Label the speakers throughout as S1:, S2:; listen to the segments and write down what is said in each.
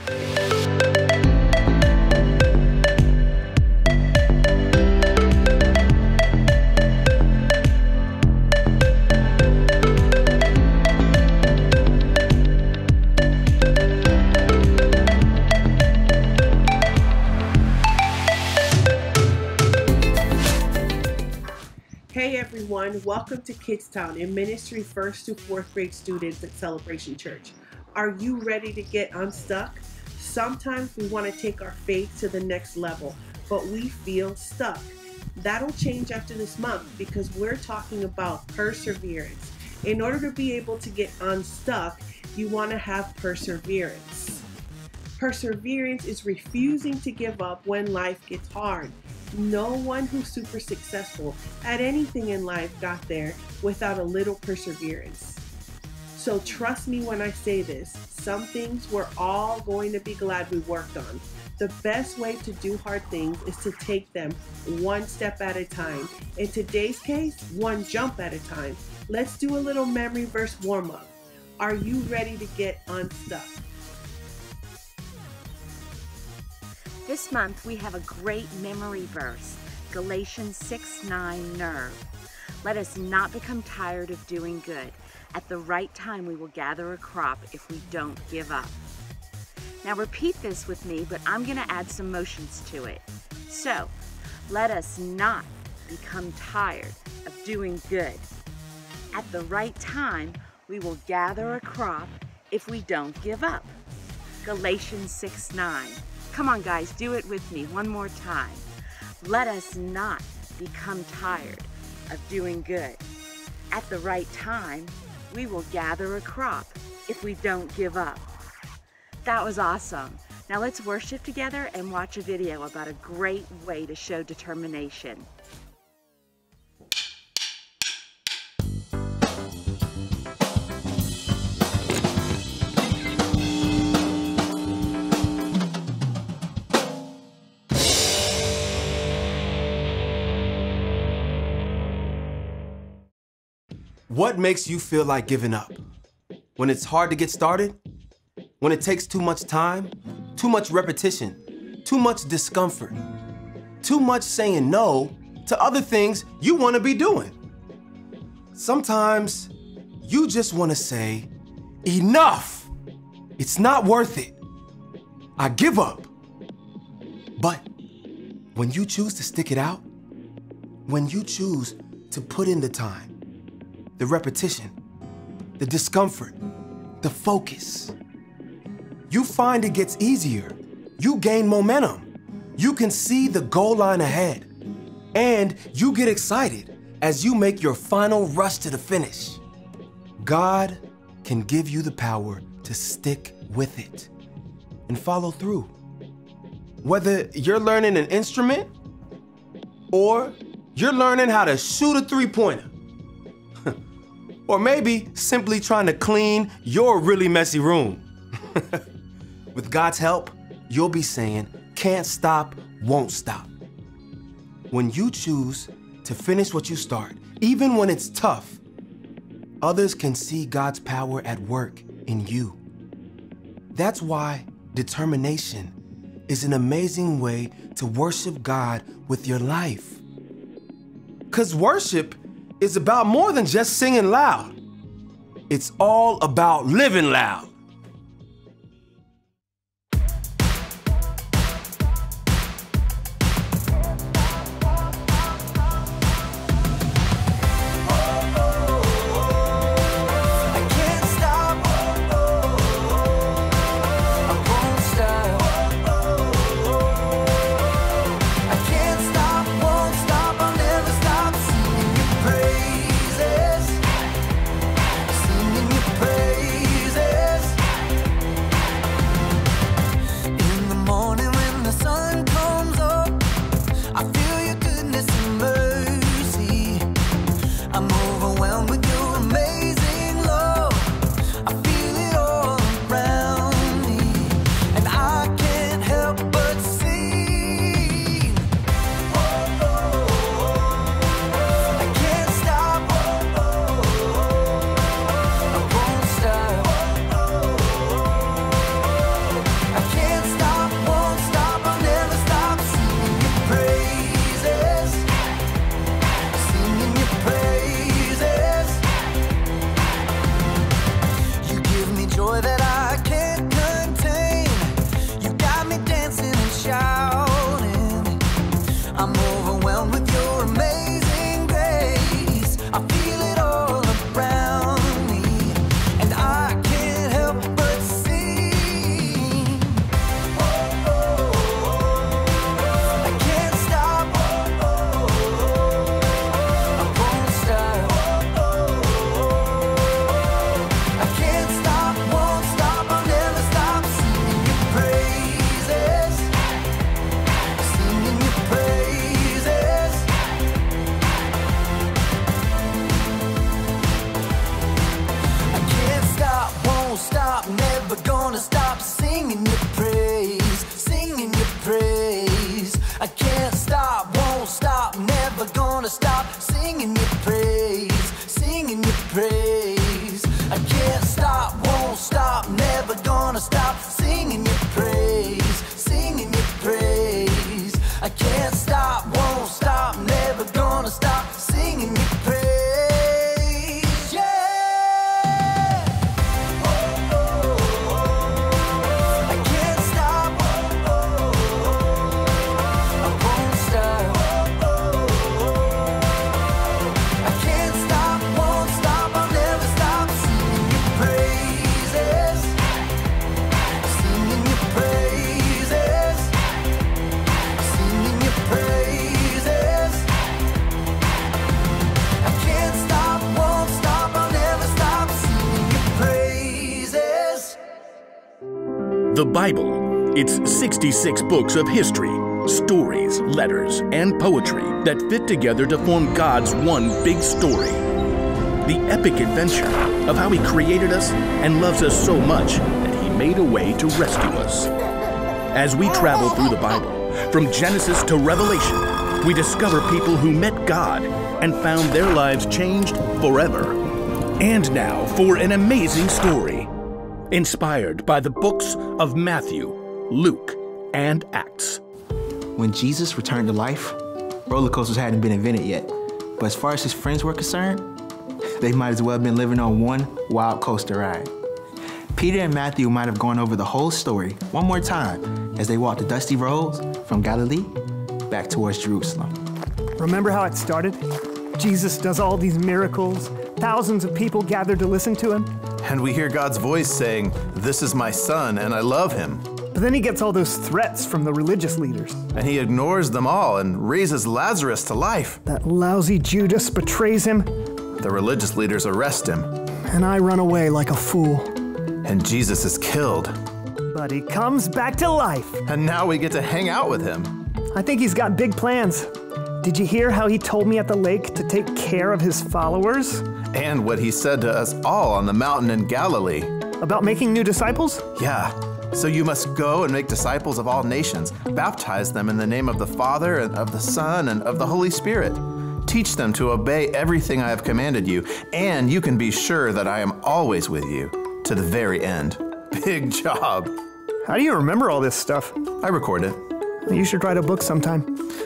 S1: Hey everyone, welcome to KidZTown, a ministry 1st to 4th grade students at Celebration Church. Are you ready to get unstuck? Sometimes we want to take our faith to the next level, but we feel stuck. That'll change after this month because we're talking about perseverance. In order to be able to get unstuck, you want to have perseverance. Perseverance is refusing to give up when life gets hard. No one who's super successful at anything in life got there without a little perseverance. So trust me when I say this, some things we're all going to be glad we worked on. The best way to do hard things is to take them one step at a time. In today's case, one jump at a time. Let's do a little memory verse warm-up. Are you ready to get unstuck?
S2: This month we have a great memory verse, Galatians 6:9, nerve. Let us not become tired of doing good. At the right time we will gather a crop if we don't give up. Now repeat this with me, but I'm going to add some motions to it. So, let us not become tired of doing good. At the right time we will gather a crop if we don't give up. Galatians 6:9. Come on guys, do it with me one more time. Let us not become tired of doing good. At the right time, we will gather a crop if we don't give up. That was awesome. Now let's worship together and watch a video about a great way to show determination.
S3: What makes you feel like giving up? When it's hard to get started? When it takes too much time? Too much repetition? Too much discomfort? Too much saying no to other things you want to be doing? Sometimes you just want to say, enough! It's not worth it. I give up. But when you choose to stick it out, when you choose to put in the time, the repetition, the discomfort, the focus, you find it gets easier. You gain momentum. You can see the goal line ahead. And you get excited as you make your final rush to the finish. God can give you the power to stick with it and follow through. Whether you're learning an instrument or you're learning how to shoot a three-pointer, or maybe simply trying to clean your really messy room. With God's help, you'll be saying, can't stop, won't stop. When you choose to finish what you start, even when it's tough, others can see God's power at work in you. That's why determination is an amazing way to worship God with your life. 'Cause worship is about more than just singing loud. It's all about living loud.
S4: Praises stop singing your praise, singing your praise. I can't stop, won't stop, never gonna stop singing your praise.
S5: The Bible. It's 66 books of history, stories, letters, and poetry that fit together to form God's one big story. The epic adventure of how He created us and loves us so much that He made a way to rescue us. As we travel through the Bible, from Genesis to Revelation, we discover people who met God and found their lives changed forever. And now for an amazing story, inspired by the books of Matthew, Luke, and Acts.
S6: When Jesus returned to life, roller coasters hadn't been invented yet. But as far as his friends were concerned, they might as well have been living on one wild coaster ride. Peter and Matthew might have gone over the whole story one more time as they walked the dusty roads from Galilee back towards Jerusalem.
S7: Remember how it started? Jesus does all these miracles. Thousands of people gathered to listen to him.
S8: And we hear God's voice saying, "This is my son, and I love him."
S7: But then he gets all those threats from the religious leaders.
S8: And he ignores them all and raises Lazarus to life.
S7: That lousy Judas betrays him.
S8: The religious leaders arrest him.
S7: And I run away like a fool.
S8: And Jesus is killed.
S7: But he comes back to life.
S8: And now we get to hang out with him.
S7: I think he's got big plans. Did you hear how he told me at the lake to take care of his followers?
S8: And what he said to us all on the mountain in Galilee.
S7: About making new disciples?
S8: Yeah. So you must go and make disciples of all nations. Baptize them in the name of the Father, and of the Son, and of the Holy Spirit. Teach them to obey everything I have commanded you, and you can be sure that I am always with you to the very end. Big job.
S7: How do you remember all this stuff?
S8: I record it.
S7: You should write a book sometime.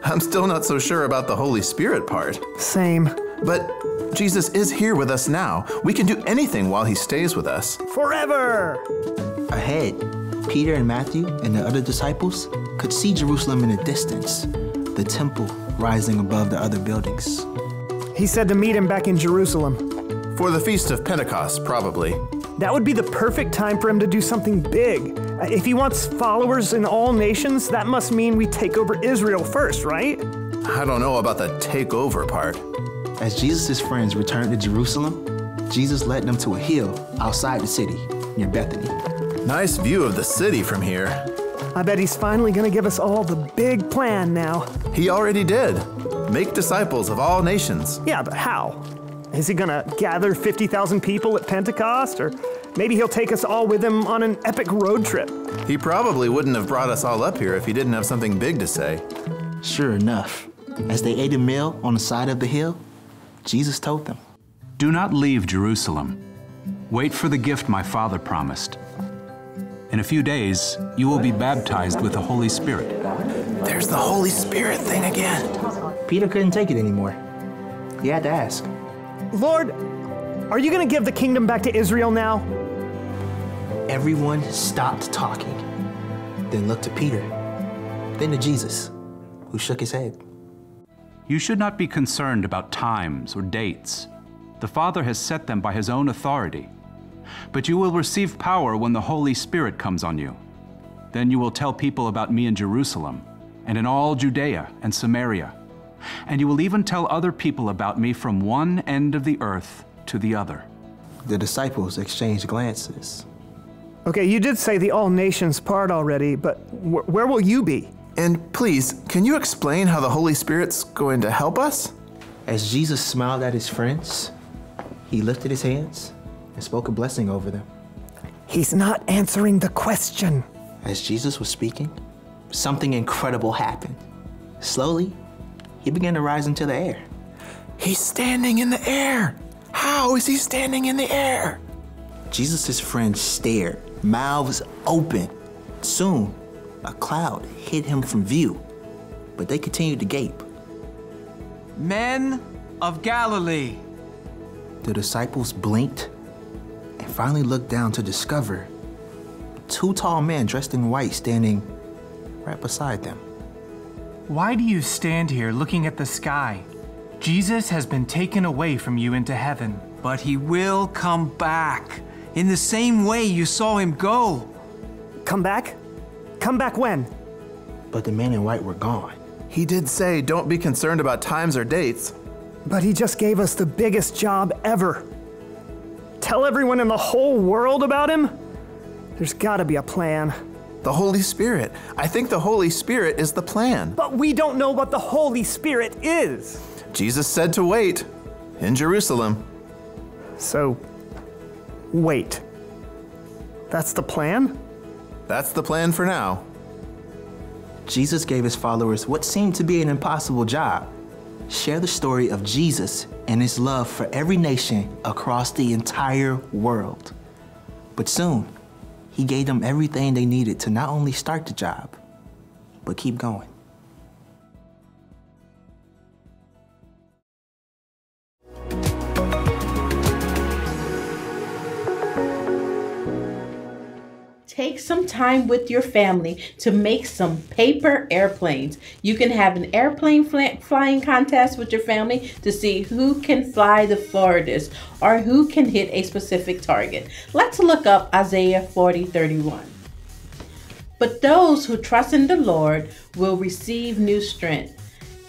S8: I'm still not so sure about the Holy Spirit part.
S7: Same.
S8: But Jesus is here with us now. We can do anything while he stays with us.
S7: Forever!
S6: Ahead, Peter and Matthew and the other disciples could see Jerusalem in the distance, the temple rising above the other buildings.
S7: He said to meet him back in Jerusalem.
S8: For the Feast of Pentecost, probably.
S7: That would be the perfect time for him to do something big. If he wants followers in all nations, that must mean we take over Israel first, right?
S8: I don't know about the takeover part.
S6: As Jesus' friends returned to Jerusalem, Jesus led them to a hill outside the city, near Bethany.
S8: Nice view of the city from here.
S7: I bet he's finally gonna give us all the big plan now.
S8: He already did. Make disciples of all nations.
S7: Yeah, but how? Is he gonna gather 50,000 people at Pentecost? Or maybe he'll take us all with him on an epic road trip?
S8: He probably wouldn't have brought us all up here if he didn't have something big to say.
S6: Sure enough, as they ate a meal on the side of the hill, Jesus told them,
S9: "Do not leave Jerusalem. Wait for the gift my Father promised. In a few days, you will be baptized with the Holy Spirit."
S8: There's the Holy Spirit thing again.
S6: Peter couldn't take it anymore. He had to ask,
S7: Lord, are you gonna give the kingdom back to Israel now?
S6: Everyone stopped talking, then looked to Peter, then to Jesus, who shook his head.
S9: You should not be concerned about times or dates. The Father has set them by his own authority. But you will receive power when the Holy Spirit comes on you. Then you will tell people about me in Jerusalem and in all Judea and Samaria. And you will even tell other people about me from one end of the earth to the other.
S6: The disciples exchanged glances.
S7: Okay, you did say the all nations part already, but where will you be?
S8: And please, can you explain how the Holy Spirit's going to help us?
S6: As Jesus smiled at his friends, he lifted his hands and spoke a blessing over them.
S7: He's not answering the question.
S6: As Jesus was speaking, something incredible happened. Slowly, he began to rise into the air.
S8: He's standing in the air. How is he standing in the air?
S6: Jesus' friends stared mouths open. Soon, a cloud hid him from view, but they continued to gape.
S10: Men of Galilee.
S6: The disciples blinked and finally looked down to discover two tall men dressed in white standing right beside them.
S11: Why do you stand here looking at the sky? Jesus has been taken away from you into heaven.
S10: But he will come back in the same way you saw him go.
S7: Come back? Come back when?
S6: But the men in white were gone.
S8: He did say, don't be concerned about times or dates.
S7: But he just gave us the biggest job ever. Tell everyone in the whole world about him? There's gotta be a plan.
S8: The Holy Spirit. I think the Holy Spirit is the plan.
S7: But we don't know what the Holy Spirit is.
S8: Jesus said to wait in Jerusalem.
S7: So, wait. That's the plan?
S8: That's the plan for now.
S6: Jesus gave his followers what seemed to be an impossible job: share the story of Jesus and his love for every nation across the entire world. But soon, he gave them everything they needed to not only start the job, but keep going.
S1: Take some time with your family to make some paper airplanes. You can have an airplane flying contest with your family to see who can fly the farthest or who can hit a specific target. Let's look up Isaiah 40:31. But those who trust in the Lord will receive new strength.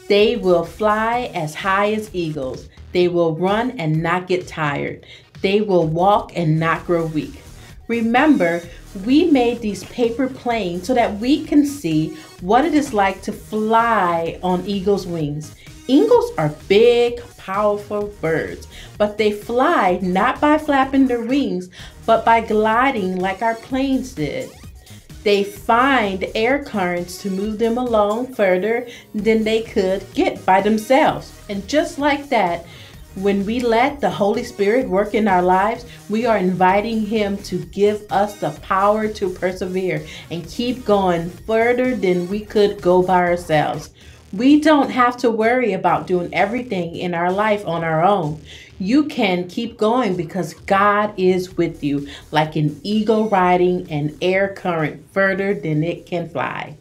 S1: They will fly as high as eagles. They will run and not get tired. They will walk and not grow weak. Remember, we made these paper planes so that we can see what it is like to fly on eagle's wings. Eagles are big, powerful birds, but they fly not by flapping their wings, but by gliding like our planes did. They find air currents to move them along further than they could get by themselves. And just like that, when we let the Holy Spirit work in our lives, we are inviting him to give us the power to persevere and keep going further than we could go by ourselves. We don't have to worry about doing everything in our life on our own. You can keep going because God is with you, like an eagle riding an air current further than it can fly.